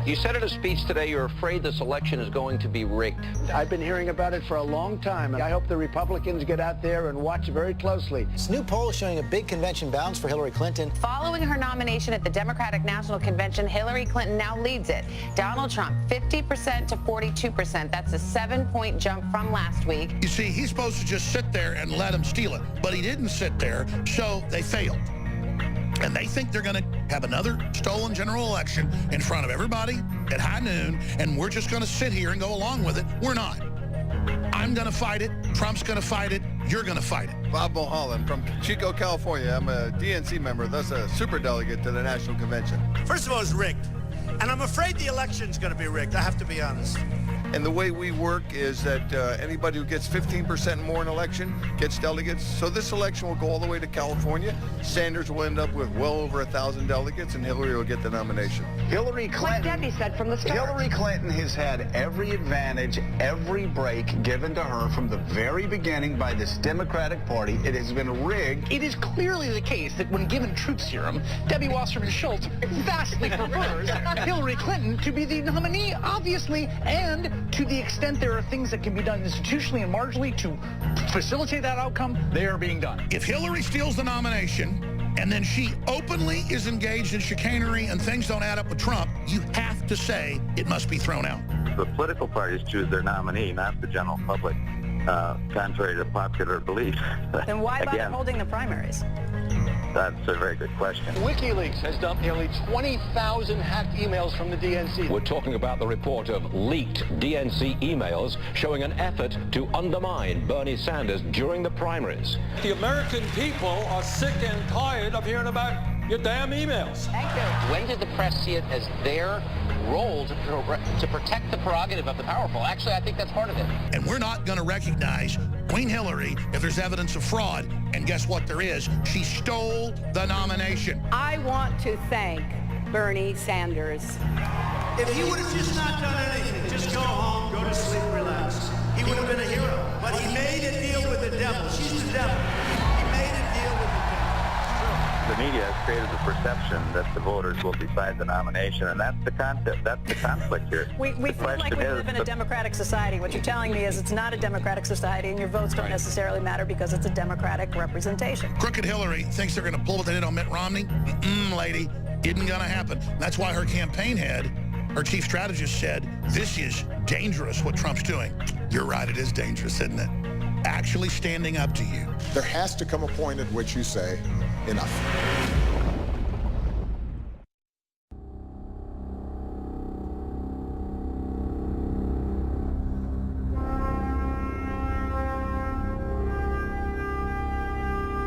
You said in a speech today you're afraid this election is going to be rigged. I've been hearing about it for a long time. I hope the Republicans get out there and watch very closely. This new poll is showing a big convention bounce for Hillary Clinton. Following her nomination at the Democratic National Convention, Hillary Clinton now leads it. Donald Trump, 50% to 42%. That's a 7-point jump from last week. You see, he's supposed to just sit there and let them steal it, but he didn't sit there, so they failed. And they think they're going to have another stolen general election in front of everybody at high noon, and we're just going to sit here and go along with it. We're not. I'm going to fight it. Trump's going to fight it. You're going to fight it. Bob Mulholland from Chico, California. I'm a DNC member, thus a superdelegate to the National Convention. First of all, it's rigged. And I'm afraid the election's going to be rigged. I have to be honest. And the way we work is that anybody who gets 15% more in election gets delegates. So this election will go all the way to California. Sanders will end up with well over 1,000 delegates, and Hillary will get the nomination. Hillary Clinton, Like Debbie said from the start. Hillary Clinton has had every advantage, every break given to her from the very beginning by this Democratic Party. It has been rigged. It is clearly the case that when given truth serum, Debbie Wasserman Schultz vastly prefers Hillary Clinton to be the nominee, obviously, and to the extent there are things that can be done institutionally and marginally to facilitate that outcome, they are being done. If Hillary steals the nomination and then she openly is engaged in chicanery and things don't add up with Trump, you have to say it must be thrown out. The political parties choose their nominee, not the general public, contrary to popular belief. Then why bother holding the primaries? That's a very good question. WikiLeaks has dumped nearly 20,000 hacked emails from the DNC. We're talking about the report of leaked DNC emails showing an effort to undermine Bernie Sanders during the primaries. The American people are sick and tired of hearing about your damn emails. Thank you. When did the press see it as their role to protect the prerogative of the powerful? Actually, I think that's part of it. And we're not going to recognize Queen Hillary if there's evidence of fraud. And guess what there is? She stole the nomination. I want to thank Bernie Sanders. If he would have just not done anything, just go home, go to sleep, relax, he would have been a hero. But he made a deal with the devil. She's the devil. He made a deal with the devil. The media has created the perception that the voters will decide the nomination, and that's the concept. That's the conflict here. We feel like we live in a democratic society. What you're telling me is it's not a democratic society, and your votes don't necessarily matter because it's a democratic representation. Crooked Hillary thinks they're going to pull what they did on Mitt Romney. Lady, isn't going to happen. That's why her campaign head, her chief strategist said, this is dangerous what Trump's doing. You're right, it is dangerous, isn't it? Actually standing up to you. There has to come a point at which you say, enough.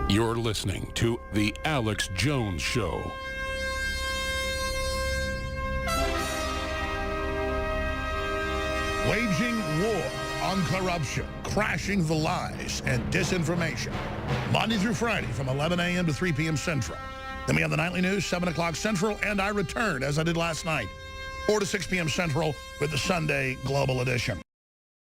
You're listening to The Alex Jones Show. Waging war on corruption, crashing the lies and disinformation. Monday through Friday from 11 a.m. to 3 p.m. Central. Then we have the nightly news, 7 o'clock Central, and I return, as I did last night, 4 to 6 p.m. Central with the Sunday Global Edition.